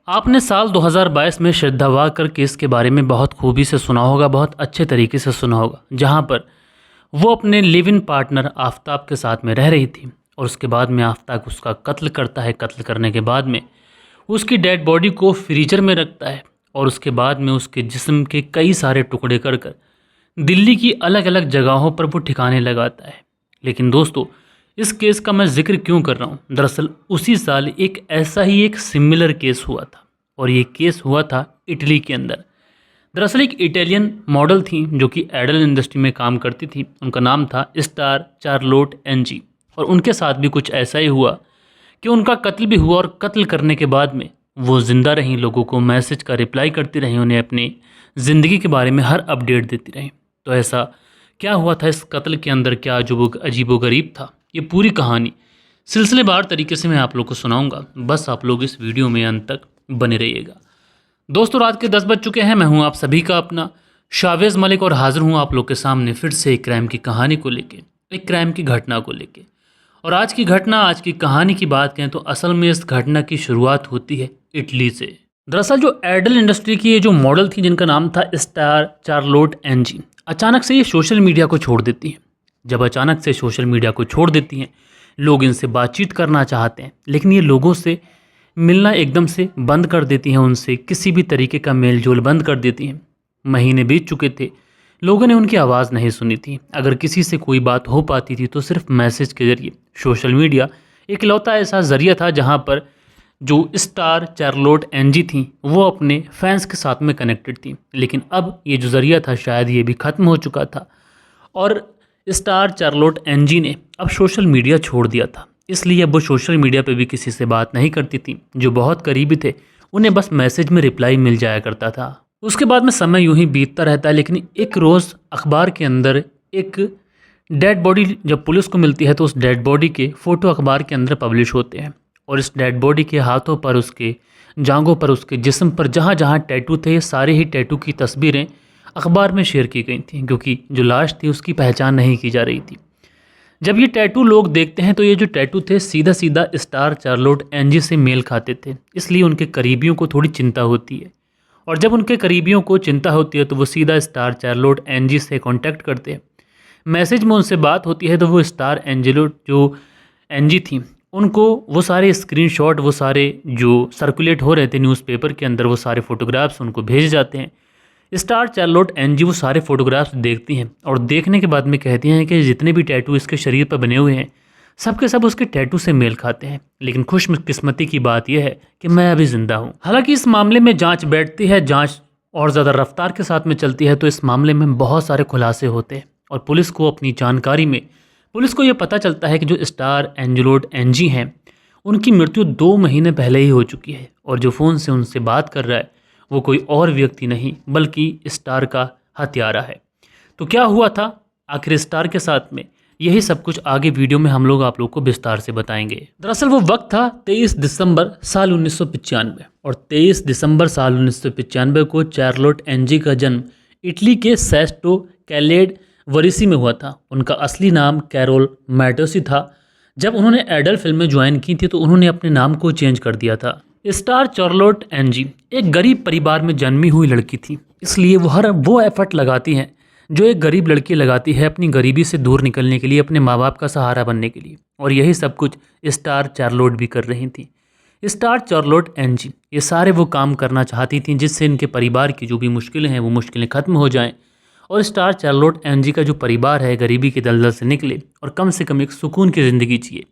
आपने साल 2022 में श्रद्धा वाकर केस के बारे में बहुत खूबी से सुना होगा, बहुत अच्छे तरीके से सुना होगा, जहां पर वो अपने लिव इन पार्टनर आफ्ताब के साथ में रह रही थी और उसके बाद में आफ्ताब उसका कत्ल करता है। कत्ल करने के बाद में उसकी डेड बॉडी को फ्रीजर में रखता है और उसके बाद में उसके जिस्म के कई सारे टुकड़े कर कर दिल्ली की अलग अलग जगहों पर वो ठिकाने लगाता है। लेकिन दोस्तों, इस केस का मैं जिक्र क्यों कर रहा हूँ? दरअसल उसी साल एक ऐसा ही एक सिमिलर केस हुआ था और ये केस हुआ था इटली के अंदर। दरअसल एक इटालियन मॉडल थी जो कि एडल इंडस्ट्री में काम करती थी। उनका नाम था स्टार चार्लोट एनजी और उनके साथ भी कुछ ऐसा ही हुआ कि उनका कत्ल भी हुआ और कत्ल करने के बाद में वो ज़िंदा रहीं, लोगों को मैसेज का रिप्लाई करती रहीं, उन्हें अपनी ज़िंदगी के बारे में हर अपडेट देती रहीं। तो ऐसा क्या हुआ था इस कत्ल के अंदर, क्या जो अजीबोगरीब था, ये पूरी कहानी सिलसिलेवार तरीके से मैं आप लोग को सुनाऊंगा। बस आप लोग इस वीडियो में अंत तक बने रहिएगा। दोस्तों, रात के 10 बज चुके हैं। मैं हूं आप सभी का अपना शावेज़ मलिक और हाजिर हूं आप लोग के सामने फिर से एक क्राइम की कहानी को लेके, एक क्राइम की घटना को लेके। और आज की घटना, आज की कहानी की बात करें तो असल में इस घटना की शुरुआत होती है इटली से। दरअसल जो एडल इंडस्ट्री की ये जो मॉडल थी जिनका नाम था स्टार चार्लोट एनजी, अचानक से ये सोशल मीडिया को छोड़ देती हैं। जब अचानक से सोशल मीडिया को छोड़ देती हैं, लोग इनसे बातचीत करना चाहते हैं लेकिन ये लोगों से मिलना एकदम से बंद कर देती हैं, उनसे किसी भी तरीके का मेल जोल बंद कर देती हैं। महीने बीत चुके थे, लोगों ने उनकी आवाज़ नहीं सुनी थी। अगर किसी से कोई बात हो पाती थी तो सिर्फ मैसेज के ज़रिए। सोशल मीडिया इकलौता ऐसा ज़रिया था जहाँ पर जो स्टार चार्लोट एनजी थी वो अपने फैंस के साथ में कनेक्टेड थी। लेकिन अब ये जो ज़रिया था शायद ये भी ख़त्म हो चुका था और स्टार चार्लोट एनजी ने अब सोशल मीडिया छोड़ दिया था। इसलिए अब वो सोशल मीडिया पे भी किसी से बात नहीं करती थी। जो बहुत करीबी थे उन्हें बस मैसेज में रिप्लाई मिल जाया करता था। उसके बाद में समय यूं ही बीतता रहता है। लेकिन एक रोज़ अखबार के अंदर एक डेड बॉडी जब पुलिस को मिलती है तो उस डेड बॉडी के फ़ोटो अखबार के अंदर पब्लिश होते हैं और इस डेड बॉडी के हाथों पर, उसके जांघों पर, उसके जिस्म पर जहाँ जहाँ टैटू थे, सारे ही टैटू की तस्वीरें अखबार में शेयर की गई थी, क्योंकि जो लाश थी उसकी पहचान नहीं की जा रही थी। जब ये टैटू लोग देखते हैं तो ये जो टैटू थे सीधा सीधा स्टार चार्लोट एनजी से मेल खाते थे। इसलिए उनके करीबियों को थोड़ी चिंता होती है और जब उनके करीबियों को चिंता होती है तो वो सीधा स्टार चार्लोट एनजी से कांटेक्ट करते हैं। मैसेज में उनसे बात होती है तो वो स्टार एंजेलो जो एनजी थी उनको वो सारे स्क्रीनशॉट, वो सारे जो सर्कुलेट हो रहे थे न्यूज़पेपर के अंदर, वो सारे फ़ोटोग्राफ्स उनको भेजे जाते हैं। स्टार चार्लोट एनजी वो सारे फ़ोटोग्राफ्स देखती हैं और देखने के बाद में कहती हैं कि जितने भी टैटू इसके शरीर पर बने हुए हैं सब के सब उसके टैटू से मेल खाते हैं। लेकिन खुशकिस्मती की बात यह है कि मैं अभी ज़िंदा हूँ। हालांकि इस मामले में जांच बैठती है, जांच और ज़्यादा रफ्तार के साथ में चलती है तो इस मामले में बहुत सारे खुलासे होते हैं और पुलिस को अपनी जानकारी में पुलिस को ये पता चलता है कि जो स्टार एंजेलोट एनजी हैं उनकी मृत्यु 2 महीने पहले ही हो चुकी है और जो फ़ोन से उनसे बात कर रहा है वो कोई और व्यक्ति नहीं बल्कि स्टार का हत्यारा है। तो क्या हुआ था आखिर स्टार के साथ में, यही सब कुछ आगे वीडियो में हम लोग आप लोग को विस्तार से बताएंगे। दरअसल वो वक्त था 23 दिसंबर साल 1995 और 23 दिसंबर साल 1995 को चार्लोट एनजी का जन्म इटली के सेस्टो कैलेड वरिसी में हुआ था। उनका असली नाम कैरोल मैटोसी था। जब उन्होंने एडल फिल्में ज्वाइन की थी तो उन्होंने अपने नाम को चेंज कर दिया था। स्टार चार्लोट एनजी एक गरीब परिवार में जन्मी हुई लड़की थी, इसलिए वो हर वो एफर्ट लगाती हैं जो एक गरीब लड़की लगाती है अपनी गरीबी से दूर निकलने के लिए, अपने माँ बाप का सहारा बनने के लिए। और यही सब कुछ स्टार चार्लोट भी कर रही थी। स्टार चार्लोट एनजी ये सारे वो काम करना चाहती थी जिससे इनके परिवार की जो भी मुश्किलें हैं वो मुश्किलें ख़त्म हो जाएँ और स्टार चार्लोट एनजी का जो परिवार है गरीबी के दलदल से निकले और कम से कम एक सुकून की ज़िंदगी जिए।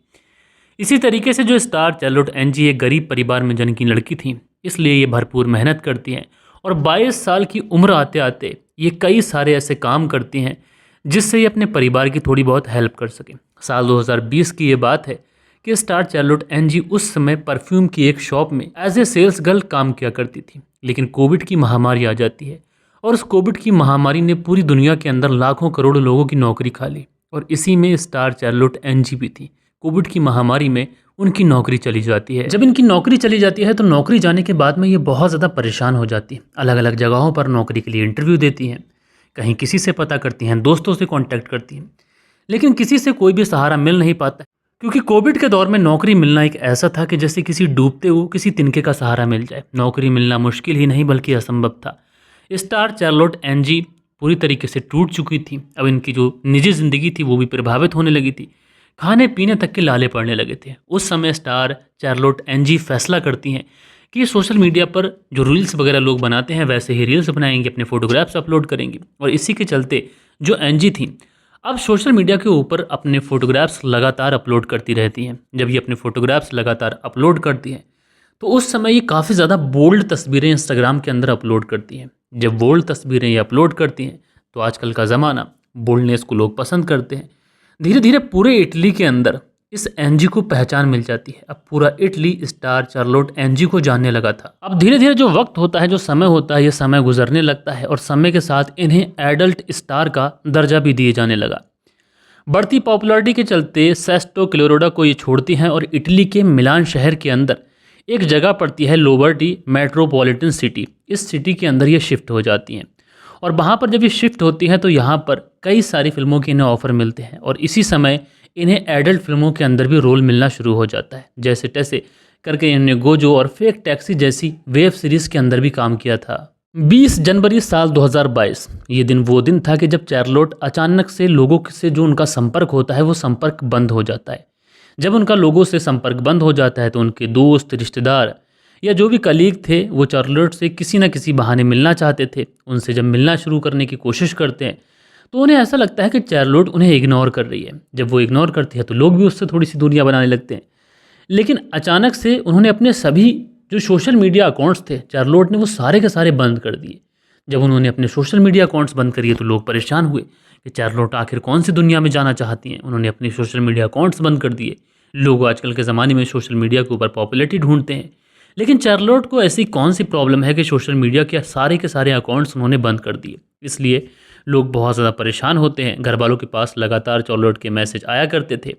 इसी तरीके से जो स्टार चार्लोट एनजी एक गरीब परिवार में जन्म की लड़की थी, इसलिए ये भरपूर मेहनत करती हैं और 22 साल की उम्र आते आते ये कई सारे ऐसे काम करती हैं जिससे ये अपने परिवार की थोड़ी बहुत हेल्प कर सकें। साल 2020 की ये बात है कि स्टार चार्लोट एनजी उस समय परफ्यूम की एक शॉप में एज ए सेल्स गर्ल काम किया करती थी। लेकिन कोविड की महामारी आ जाती है और उस कोविड की महामारी ने पूरी दुनिया के अंदर लाखों करोड़ों लोगों की नौकरी खा ली और इसी में स्टार चार्लोट एनजी भी थी। कोविड की महामारी में उनकी नौकरी चली जाती है। जब इनकी नौकरी चली जाती है तो नौकरी जाने के बाद में ये बहुत ज़्यादा परेशान हो जाती है। अलग अलग जगहों पर नौकरी के लिए इंटरव्यू देती हैं, कहीं किसी से पता करती हैं, दोस्तों से कांटेक्ट करती हैं, लेकिन किसी से कोई भी सहारा मिल नहीं पाता। क्योंकि कोविड के दौर में नौकरी मिलना एक ऐसा था कि जैसे किसी डूबते हुए किसी तिनके का सहारा मिल जाए। नौकरी मिलना मुश्किल ही नहीं बल्कि असंभव था। स्टार चार्लोट एनजी पूरी तरीके से टूट चुकी थी। अब इनकी जो निजी ज़िंदगी थी वो भी प्रभावित होने लगी थी। खाने पीने तक के लाले पड़ने लगे थे। उस समय स्टार चार्लोट एनजी फैसला करती हैं कि ये सोशल मीडिया पर जो रील्स वगैरह लोग बनाते हैं वैसे ही रील्स बनाएंगे, अपने फोटोग्राफ्स अपलोड करेंगी। और इसी के चलते जो एनजी थी अब सोशल मीडिया के ऊपर अपने फ़ोटोग्राफ्स लगातार अपलोड करती रहती हैं। जब ये अपने फ़ोटोग्राफ्स लगातार अपलोड करती हैं तो उस समय ये काफ़ी ज़्यादा बोल्ड तस्वीरें इंस्टाग्राम के अंदर अपलोड करती हैं। जब बोल्ड तस्वीरें ये अपलोड करती हैं तो आजकल का ज़माना, बोल्डनेस को लोग पसंद करते हैं। धीरे धीरे पूरे इटली के अंदर इस एनजी को पहचान मिल जाती है। अब पूरा इटली स्टार चार्लोट एनजी को जानने लगा था। अब धीरे धीरे जो वक्त होता है, जो समय होता है, ये समय गुजरने लगता है और समय के साथ इन्हें एडल्ट स्टार का दर्जा भी दिए जाने लगा। बढ़ती पॉपुलैरिटी के चलते सेस्टो क्लोरोडा को ये छोड़ती हैं और इटली के मिलान शहर के अंदर एक जगह पड़ती है लोबर्टी मेट्रोपॉलिटन सिटी। इस सिटी के अंदर ये शिफ्ट हो जाती हैं और वहाँ पर जब ये शिफ्ट होती हैं तो यहाँ पर कई सारी फिल्मों के इन्हें ऑफर मिलते हैं और इसी समय इन्हें एडल्ट फिल्मों के अंदर भी रोल मिलना शुरू हो जाता है। जैसे तैसे करके इन्होंने गोजो और फेक टैक्सी जैसी वेब सीरीज़ के अंदर भी काम किया था। 20 जनवरी साल 2022 ये दिन वो दिन था कि जब चार्लोट अचानक से लोगों से जो उनका संपर्क होता है वो संपर्क बंद हो जाता है। जब उनका लोगों से संपर्क बंद हो जाता है तो उनके दोस्त, रिश्तेदार या जो भी कलीग थे वो चार्लोट से किसी न किसी बहाने मिलना चाहते थे। उनसे जब मिलना शुरू करने की कोशिश करते हैं तो उन्हें ऐसा लगता है कि चार्लोट उन्हें इग्नोर कर रही है। जब वो इग्नोर करती है तो लोग भी उससे थोड़ी सी दूरियां बनाने लगते हैं। लेकिन अचानक से उन्होंने अपने सभी जो सोशल मीडिया अकाउंट्स थे चार्लोट ने वो सारे के सारे बंद कर दिए। जब उन्होंने अपने सोशल मीडिया अकाउंट्स बंद करिए तो लोग परेशान हुए कि चार्लोट आखिर कौन सी दुनिया में जाना चाहती हैं। उन्होंने अपने सोशल मीडिया अकाउंट्स बंद कर दिए। लोग आजकल के ज़माने में सोशल मीडिया के ऊपर पॉपुलैरिटी ढूंढते हैं, लेकिन चार्लोट को ऐसी कौन सी प्रॉब्लम है कि सोशल मीडिया के सारे अकाउंट्स उन्होंने बंद कर दिए। इसलिए लोग बहुत ज़्यादा परेशान होते हैं। घर वालों के पास लगातार चार्लोट के मैसेज आया करते थे,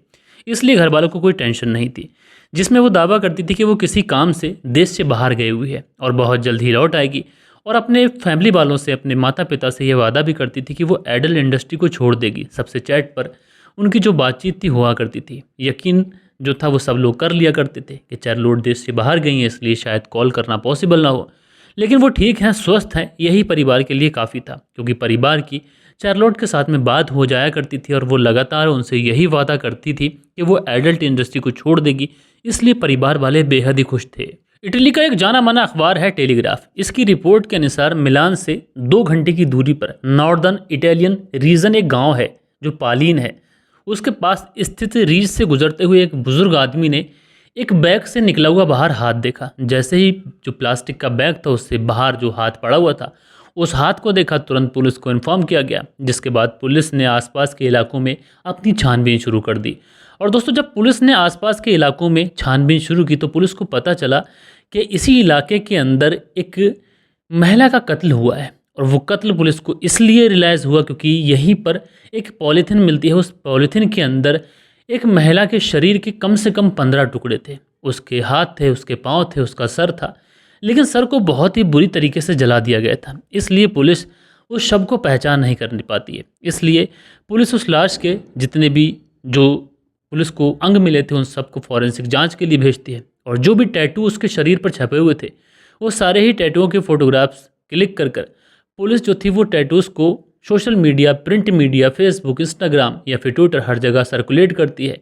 इसलिए घर वालों को कोई टेंशन नहीं थी, जिसमें वो दावा करती थी कि वो किसी काम से देश से बाहर गई हुई है और बहुत जल्द ही लौट आएगी। और अपने फैमिली वालों से, अपने माता पिता से ये वादा भी करती थी कि वो आइडल इंडस्ट्री को छोड़ देगी। सबसे चैट पर उनकी जो बातचीत थी हुआ करती थी। यकीन जो था वो सब लोग कर लिया करते थे कि चार्लोट देश से बाहर गई हैं इसलिए शायद कॉल करना पॉसिबल ना हो। लेकिन वो ठीक हैं, स्वस्थ हैं, यही परिवार के लिए काफ़ी था, क्योंकि परिवार की चार्लोट के साथ में बात हो जाया करती थी और वो लगातार उनसे यही वादा करती थी कि वो एडल्ट इंडस्ट्री को छोड़ देगी। इसलिए परिवार वाले बेहद ही खुश थे। इटली का एक जाना माना अखबार है टेलीग्राफ। इसकी रिपोर्ट के अनुसार मिलान से 2 घंटे की दूरी पर नॉर्दर्न इटालियन रीजन एक गांव है जो पालीन है। उसके पास स्थित रीज से गुजरते हुए एक बुजुर्ग आदमी ने एक बैग से निकला हुआ बाहर हाथ देखा। जैसे ही जो प्लास्टिक का बैग था उससे बाहर जो हाथ पड़ा हुआ था, उस हाथ को देखा, तुरंत पुलिस को इन्फॉर्म किया गया, जिसके बाद पुलिस ने आसपास के इलाकों में अपनी छानबीन शुरू कर दी। और दोस्तों, जब पुलिस ने आसपास के इलाकों में छानबीन शुरू की तो पुलिस को पता चला कि इसी इलाके के अंदर एक महिला का कत्ल हुआ है। और वो कत्ल पुलिस को इसलिए रियलाइज़ हुआ क्योंकि यहीं पर एक पॉलीथीन मिलती है। उस पॉलीथीन के अंदर एक महिला के शरीर के कम से कम 15 टुकड़े थे। उसके हाथ थे, उसके पाँव थे, उसका सर था, लेकिन सर को बहुत ही बुरी तरीके से जला दिया गया था। इसलिए पुलिस उस शव को पहचान नहीं कर पाती है। इसलिए पुलिस उस लाश के जितने भी जो पुलिस को अंग मिले थे उन सबको फॉरेंसिक जांच के लिए भेजती है। और जो भी टैटू उसके शरीर पर छपे हुए थे वो सारे ही टैटूओं के फोटोग्राफ्स क्लिक कर पुलिस जो थी वो टैटूज़ को social media, print media, Facebook, Instagram या फिर ट्विटर हर जगह सर्कुलेट करती है।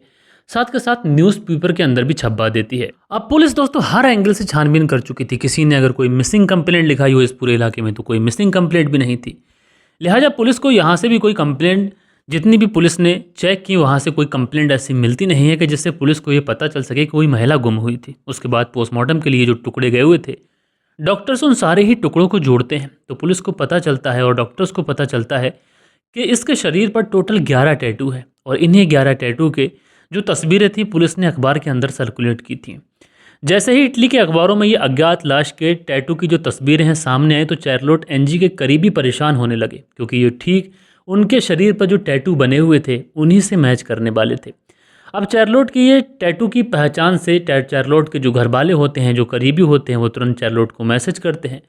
साथ के साथ न्यूज़पेपर के अंदर भी छपवा देती है। अब पुलिस दोस्तों हर एंगल से छानबीन कर चुकी थी। किसी ने अगर कोई मिसिंग कंप्लेंट लिखाई हो इस पूरे इलाके में तो कोई मिसिंग कंप्लेंट भी नहीं थी। लिहाजा पुलिस को यहाँ से भी कोई कंप्लेंट, जितनी भी पुलिस ने चेक की वहाँ से कोई कंप्लेंट ऐसी मिलती नहीं है कि जिससे पुलिस को ये पता चल सके कि कोई महिला गुम हुई थी। उसके बाद पोस्टमार्टम के लिए जो टुकड़े गए हुए थे, डॉक्टर्स उन सारे ही टुकड़ों को जोड़ते हैं तो पुलिस को पता चलता है और डॉक्टर्स को पता चलता है कि इसके शरीर पर टोटल 11 टैटू है। और इन्हीं 11 टैटू के जो तस्वीरें थी पुलिस ने अखबार के अंदर सर्कुलेट की थी। जैसे ही इटली के अखबारों में ये अज्ञात लाश के टैटू की जो तस्वीरें हैं सामने आई तो चार्लोट एनजी के करीबी परेशान होने लगे, क्योंकि ये ठीक उनके शरीर पर जो टैटू बने हुए थे उन्हीं से मैच करने वाले थे। अब चार्लोट की ये टैटू की पहचान से चार्लोट के जो घर वाले होते हैं, जो करीबी होते हैं, वो तुरंत चार्लोट को मैसेज करते हैं।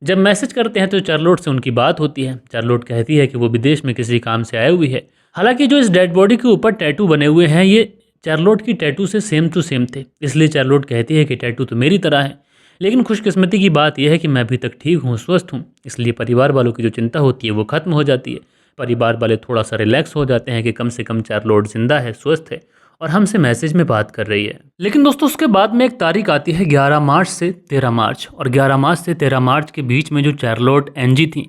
जब मैसेज करते हैं तो चार्लोट से उनकी बात होती है। चार्लोट कहती है कि वो विदेश में किसी काम से आई हुई है। हालांकि जो इस डेड बॉडी के ऊपर टैटू बने हुए हैं ये चार्लोट की टैटू से सेम टू सेम थे, इसलिए चार्लोट कहती है कि टैटू तो मेरी तरह है। लेकिन खुशकिस्मती की बात यह है कि मैं अभी तक ठीक हूँ, स्वस्थ हूँ, इसलिए परिवार वालों की जो चिंता होती है वो खत्म हो जाती है। परिवार वाले थोड़ा सा रिलैक्स हो जाते हैं कि कम से कम चार्लोट जिंदा है, स्वस्थ है और हमसे मैसेज में बात कर रही है। लेकिन दोस्तों उसके बाद में एक तारीख आती है 11 मार्च से 13 मार्च, और 11 मार्च से 13 मार्च के बीच में जो चार्लोट एनजी थी,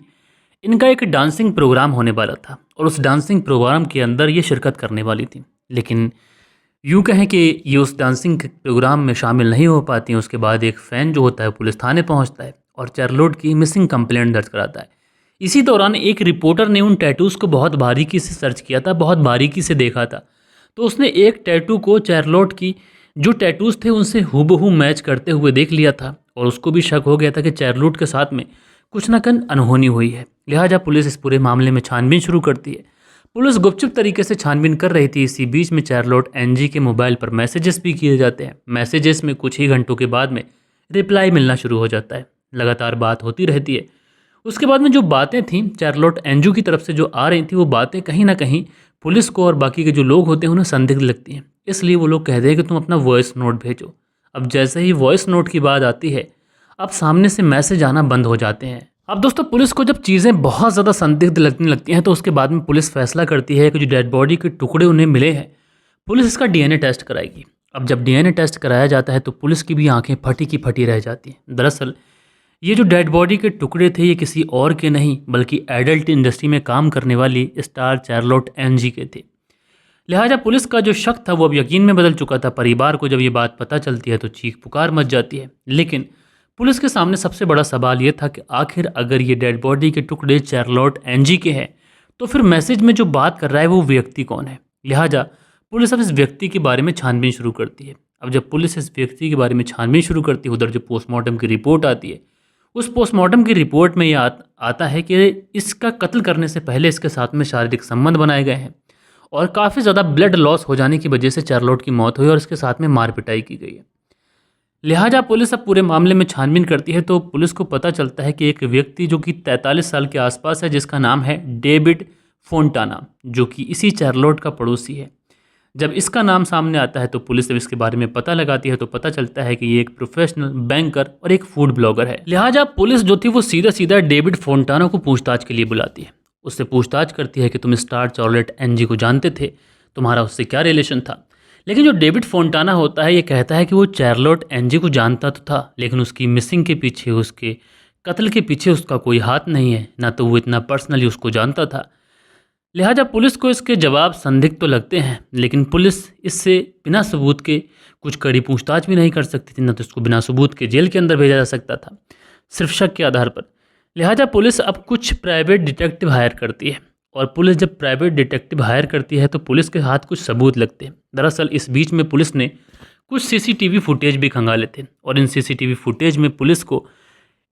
इनका एक डांसिंग प्रोग्राम होने वाला था और उस डांसिंग प्रोग्राम के अंदर ये शिरकत करने वाली थी। लेकिन यूँ कहें कि ये उस डांसिंग प्रोग्राम में शामिल नहीं हो पाती हैं। उसके बाद एक फ़ैन जो होता है पुलिस थाने पहुंचता है और चार्लोट की मिसिंग कंप्लेंट दर्ज कराता है। इसी दौरान एक रिपोर्टर ने उन टैटूज़ को बहुत बारीकी से सर्च किया था, बहुत बारीकी से देखा था। तो उसने एक टैटू को चार्लोट की जो टैटूज़ थे उनसे हूबहू मैच करते हुए देख लिया था और उसको भी शक हो गया था कि चार्लोट के साथ में कुछ न कुछ अनहोनी हुई है। लिहाजा पुलिस इस पूरे मामले में छानबीन शुरू करती है। पुलिस गुपचुप तरीके से छानबीन कर रही थी। इसी बीच में चार्लोट एनजी के मोबाइल पर मैसेजेस भी किए जाते हैं। मैसेजेस में कुछ ही घंटों के बाद में रिप्लाई मिलना शुरू हो जाता है। लगातार बात होती रहती है। उसके बाद में जो बातें थीं चार्लोट एनजू की तरफ से जो आ रही थी, वो बातें कहीं ना कहीं पुलिस को और बाकी के जो लोग होते हैं उन्हें संदिग्ध लगती हैं। इसलिए वो लोग कहते हैं कि तुम अपना वॉइस नोट भेजो। अब जैसे ही वॉइस नोट की बात आती है, अब सामने से मैसेज आना बंद हो जाते हैं। अब दोस्तों पुलिस को जब चीज़ें बहुत ज़्यादा संदिग्ध लगने लगती हैं तो उसके बाद में पुलिस फैसला करती है कि जो डेड बॉडी के टुकड़े उन्हें मिले हैं, पुलिस इसका डीएनए टेस्ट कराएगी। अब जब डीएनए टेस्ट कराया जाता है तो पुलिस की भी आंखें फटी की फटी रह जाती हैं। दरअसल ये जो डेड बॉडी के टुकड़े थे ये किसी और के नहीं बल्कि एडल्ट इंडस्ट्री में काम करने वाली स्टार चार्लोट एनजी के थे। लिहाजा पुलिस का जो शक था वो अब यकीन में बदल चुका था। परिवार को जब ये बात पता चलती है तो चीख पुकार मच जाती है। लेकिन पुलिस के सामने सबसे बड़ा सवाल ये था कि आखिर अगर ये डेड बॉडी के टुकड़े चार्लोट एनजी के हैं तो फिर मैसेज में जो बात कर रहा है वो व्यक्ति कौन है। लिहाजा पुलिस अब इस व्यक्ति के बारे में छानबीन शुरू करती है। अब जब पुलिस इस व्यक्ति के बारे में छानबीन शुरू करती है, उधर जो पोस्टमार्टम की रिपोर्ट आती है, उस पोस्टमार्टम की रिपोर्ट में यह आता है कि इसका कत्ल करने से पहले इसके साथ में शारीरिक संबंध बनाए गए हैं और काफ़ी ज़्यादा ब्लड लॉस हो जाने की वजह से चार्लोट की मौत हुई और इसके साथ में मार पिटाई की गई है। लिहाजा पुलिस अब पूरे मामले में छानबीन करती है तो पुलिस को पता चलता है कि एक व्यक्ति जो कि 43 साल के आसपास है, जिसका नाम है डेविड फोंटाना, जो कि इसी चार्लोट का पड़ोसी है। जब इसका नाम सामने आता है तो पुलिस जब इसके बारे में पता लगाती है तो पता चलता है कि ये एक प्रोफेशनल बैंकर और एक फूड ब्लॉगर है। लिहाजा पुलिस जो थी वो सीधा सीधा डेविड फोंटाना को पूछताछ के लिए बुलाती है। उससे पूछताछ करती है कि तुम स्टार चार्लोट एनजी को जानते थे, तुम्हारा उससे क्या रिलेशन था। लेकिन जो डेविड फोंटाना होता है ये कहता है कि वो चार्लोट एनजी को जानता तो था, लेकिन उसकी मिसिंग के पीछे, उसके कत्ल के पीछे उसका कोई हाथ नहीं है, ना तो वो इतना पर्सनली उसको जानता था। लिहाजा पुलिस को इसके जवाब संदिग्ध तो लगते हैं, लेकिन पुलिस इससे बिना सबूत के कुछ कड़ी पूछताछ भी नहीं कर सकती थी, न तो इसको बिना सबूत के जेल के अंदर भेजा जा सकता था, सिर्फ शक के आधार पर। लिहाजा पुलिस अब कुछ प्राइवेट डिटेक्टिव हायर करती है और पुलिस जब प्राइवेट डिटेक्टिव हायर करती है तो पुलिस के हाथ कुछ सबूत लगते हैं। दरअसल इस बीच में पुलिस ने कुछ सीसीटीवी फुटेज भी खंगाले थे और इन सीसीटीवी फुटेज में पुलिस को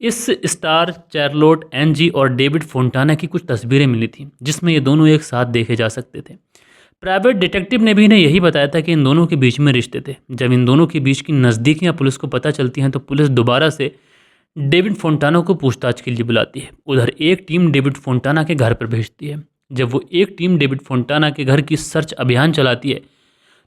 इस स्टार चार्लोट एनजी और डेविड फोंटाना की कुछ तस्वीरें मिली थी जिसमें ये दोनों एक साथ देखे जा सकते थे। प्राइवेट डिटेक्टिव ने भी इन्हें यही बताया था कि इन दोनों के बीच में रिश्ते थे। जब इन दोनों के बीच की नज़दीकियां पुलिस को पता चलती हैं तो पुलिस दोबारा से डेविड फोंटाना को पूछताछ के लिए बुलाती है। उधर एक टीम डेविड फोंटाना के घर पर भेजती है। जब वो एक टीम डेविड फोंटाना के घर की सर्च अभियान चलाती है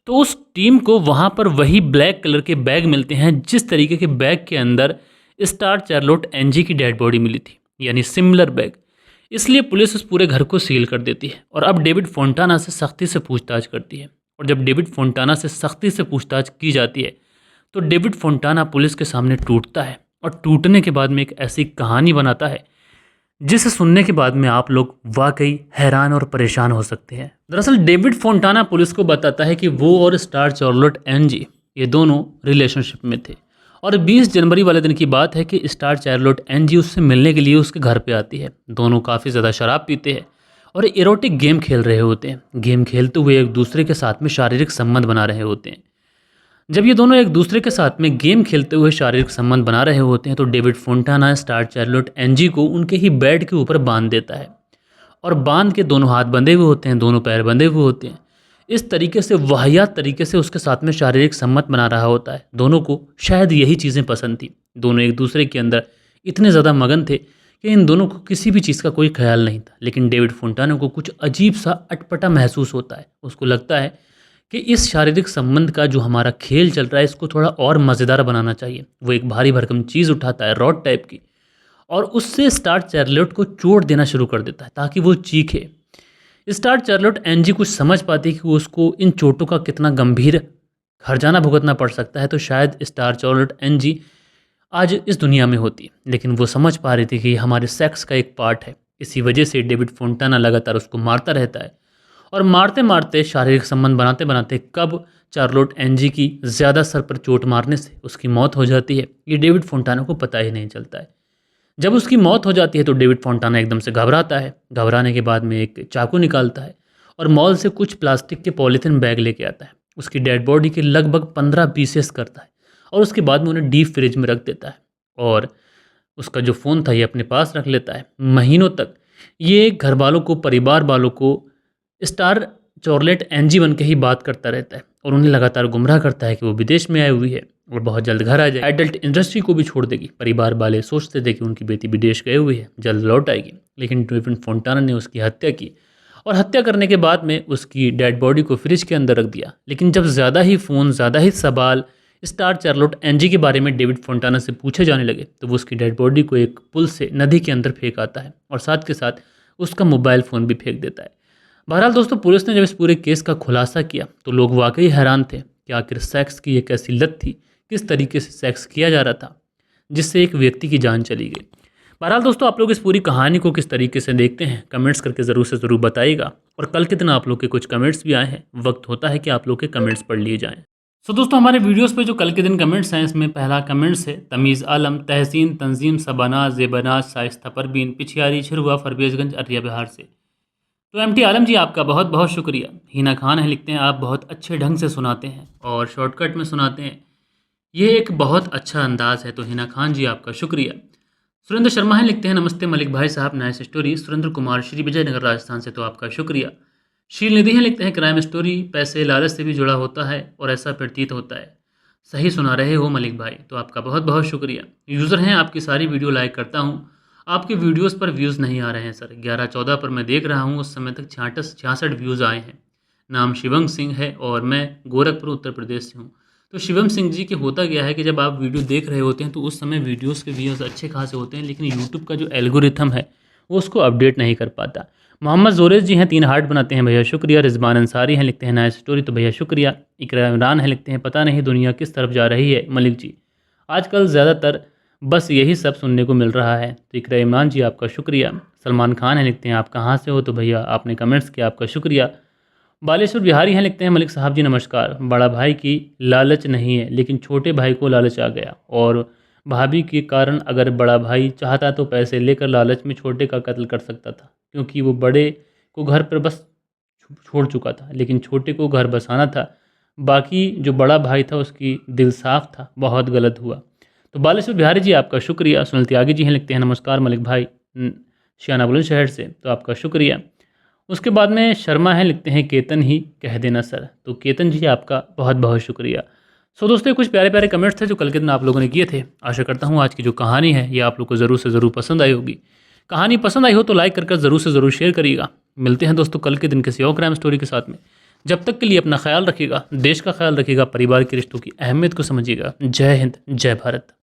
तो उस टीम को वहाँ पर वही ब्लैक कलर के बैग मिलते हैं जिस तरीके के बैग के अंदर स्टार चार्लोट एनजी की डेड बॉडी मिली थी, यानी सिमिलर बैग। इसलिए पुलिस उस पूरे घर को सील कर देती है और अब डेविड फोंटाना से सख्ती से पूछताछ करती है। और जब डेविड फोंटाना से सख्ती से पूछताछ की जाती है तो डेविड फोंटाना पुलिस के सामने टूटता है और टूटने के बाद में एक ऐसी कहानी बनाता है जिसे सुनने के बाद में आप लोग वाकई हैरान और परेशान हो सकते हैं। दरअसल डेविड फोंटाना पुलिस को बताता है कि वो और स्टार चार्लोट एनजी ये दोनों रिलेशनशिप में थे और 20 जनवरी वाले दिन की बात है कि स्टार चार्लोट एनजी उससे मिलने के लिए उसके घर पे आती है। दोनों काफ़ी ज़्यादा शराब पीते हैं और इरोटिक गेम खेल रहे होते हैं। गेम खेलते हुए एक दूसरे के साथ में शारीरिक संबंध बना रहे होते हैं। जब ये दोनों एक दूसरे के साथ में गेम खेलते हुए शारीरिक संबंध बना रहे होते हैं तो David Fontana star Charlotte Ng को उनके ही बेड के ऊपर बांध देता है और बांध के दोनों हाथ बंधे हुए होते हैं, दोनों पैर बंधे हुए होते हैं। इस तरीके से वाहियात तरीके से उसके साथ में शारीरिक संबंध बना रहा होता है। दोनों को शायद यही चीज़ें पसंद थी। दोनों एक दूसरे के अंदर इतने ज़्यादा मगन थे कि इन दोनों को किसी भी चीज़ का कोई ख्याल नहीं था। लेकिन डेविड फोंटाना को कुछ अजीब सा अटपटा महसूस होता है। उसको लगता है कि इस शारीरिक संबंध का जो हमारा खेल चल रहा है इसको थोड़ा और मज़ेदार बनाना चाहिए। वो एक भारी भरकम चीज़ उठाता है रॉड टाइप की, और उससे स्टार चार्लोट को चोट देना शुरू कर देता है ताकि वो चीखे। स्टार चार्लोट एनजी कुछ समझ पाती है कि वो उसको इन चोटों का कितना गंभीर हर्जाना भुगतना पड़ सकता है, तो शायद स्टार चार्लोट एनजी आज इस दुनिया में होती, लेकिन वो समझ पा रही थी कि ये हमारे सेक्स का एक पार्ट है। इसी वजह से डेविड फोंटाना लगातार उसको मारता रहता है, और मारते मारते शारीरिक संबंध बनाते बनाते कब चार्लोट एनजी की ज़्यादा सर पर चोट मारने से उसकी मौत हो जाती है, ये डेविड फोंटाना को पता ही नहीं चलता है। जब उसकी मौत हो जाती है तो डेविड फोंटाना एकदम से घबराता है। घबराने के बाद में एक चाकू निकालता है और मॉल से कुछ प्लास्टिक के पॉलीथीन बैग लेके आता है। उसकी डेड बॉडी के लगभग 15 पीसेस करता है और उसके बाद में उन्हें डीप फ्रिज में रख देता है, और उसका जो फ़ोन था ये अपने पास रख लेता है। महीनों तक ये घर वालों को, परिवार वालों को स्टार चार्लोट एनजी बन के ही बात करता रहता है और उन्हें लगातार गुमराह करता है कि वो विदेश में आई हुई है और बहुत जल्द घर आ जाएगी, एडल्ट इंडस्ट्री को भी छोड़ देगी। परिवार वाले सोचते थे कि उनकी बेटी विदेश गई हुई है, जल्द लौट आएगी, लेकिन डेविड फोंटाना ने उसकी हत्या की, और हत्या करने के बाद में उसकी डेड बॉडी को फ्रिज के अंदर रख दिया। लेकिन जब ज़्यादा ही फ़ोन, ज़्यादा ही सवाल स्टार चार्लोट एनजी के बारे में डेविड फोंटाना से पूछे जाने लगे, तो वो उसकी डेड बॉडी को एक पुल से नदी के अंदर फेंक आता है और साथ के साथ उसका मोबाइल फ़ोन भी फेंक देता है। बहरहाल दोस्तों, पुलिस ने जब इस पूरे केस का खुलासा किया तो लोग वाकई हैरान थे कि आखिर सेक्स की एक ऐसी लत थी, किस तरीके से सेक्स किया जा रहा था जिससे एक व्यक्ति की जान चली गई। बहरहाल दोस्तों, आप लोग इस पूरी कहानी को किस तरीके से देखते हैं कमेंट्स करके ज़रूर से ज़रूर बताइएगा। और कल के दिन आप लोग के कुछ कमेंट्स भी आए हैं, वक्त होता है कि आप लोग के कमेंट्स पढ़ लिए जाएँ। सो दोस्तों, हमारे वीडियोस पे जो कल के दिन कमेंट्स हैं, इसमें पहला कमेंट्स है तमीज़ आलम, तहसीन, तंजीम, सबना, ज़ेबनाज, शाइस्ता परवीन, पिछियारी, छिरुआ, फरवेजगंज, अरिया बिहार से। तो एमटी आलम जी, आपका बहुत बहुत शुक्रिया। हीना खान है, लिखते हैं आप बहुत अच्छे ढंग से सुनाते हैं और शॉर्टकट में सुनाते हैं, ये एक बहुत अच्छा अंदाज़ है। तो हीना खान जी, आपका शुक्रिया। सुरेंद्र शर्मा है, लिखते हैं नमस्ते मलिक भाई साहब, नाइस स्टोरी। सुरेंद्र कुमार, श्री विजयनगर राजस्थान से, तो आपका शुक्रिया। शील निधि है, लिखते हैं क्राइम स्टोरी पैसे लालच से भी जुड़ा होता है और ऐसा प्रतीत होता है, सही सुना रहे हो मलिक भाई, तो आपका बहुत बहुत शुक्रिया। यूज़र हैं, आपकी सारी वीडियो लाइक करता हूँ, आपके वीडियोस पर व्यूज़ नहीं आ रहे हैं सर। 11-14 पर मैं देख रहा हूँ, उस समय तक 66 व्यूज़ आए हैं। नाम शिवम सिंह है और मैं गोरखपुर उत्तर प्रदेश से हूँ। तो शिवम सिंह जी, के होता क्या है कि जब आप वीडियो देख रहे होते हैं तो उस समय वीडियोस के व्यूज़ अच्छे खासे होते हैं, लेकिन यूट्यूब का जो एल्गोरिथम है वो उसको अपडेट नहीं कर पाता। मोहम्मद जोरेज जी हैं, 3 हार्ट बनाते हैं, भैया शुक्रिया। रिजवान अंसारी हैं, लिखते हैं नाइस स्टोरी, तो भैया शुक्रिया। इकरा इमरान है, लिखते हैं पता नहीं दुनिया किस तरफ जा रही है मलिक जी, आजकल ज़्यादातर बस यही सब सुनने को मिल रहा है, तो इकरा इमरान जी, आपका शुक्रिया। सलमान खान है, लिखते हैं आप कहाँ से हो, तो भैया आपने कमेंट्स किया, आपका शुक्रिया। बालेश्वर बिहारी हैं, लिखते हैं मलिक साहब जी नमस्कार। बड़ा भाई की लालच नहीं है, लेकिन छोटे भाई को लालच आ गया, और भाभी के कारण अगर बड़ा भाई चाहता तो पैसे लेकर लालच में छोटे का कत्ल कर सकता था, क्योंकि वो बड़े को घर पर बस छोड़ चुका था, लेकिन छोटे को घर बसाना था। बाकी जो बड़ा भाई था उसकी दिल साफ था, बहुत गलत हुआ। तो बालेश्वर बिहारी जी, आपका शुक्रिया। सुनील त्यागी जी हैं, लिखते हैं नमस्कार मलिक भाई, शियाना बुलंदशहर से, तो आपका शुक्रिया। उसके बाद में शर्मा हैं, लिखते हैं केतन ही कह देना सर, तो केतन जी, आपका बहुत बहुत शुक्रिया। सो दोस्तों, कुछ प्यारे प्यारे कमेंट्स थे जो कल के दिन आप लोगों ने किए थे। आशा करता हूँ आज की जो कहानी है ये आप लोग को ज़रूर से ज़रूर पसंद आई होगी। कहानी पसंद आई हो तो लाइक कर ज़रूर से ज़रूर शेयर करिएगा। मिलते हैं दोस्तों कल के दिन किसी और क्राइम स्टोरी के साथ में। जब तक के लिए अपना ख्याल रखिएगा, देश का ख्याल रखिएगा, परिवार के रिश्तों की अहमियत को समझिएगा। जय हिंद, जय भारत।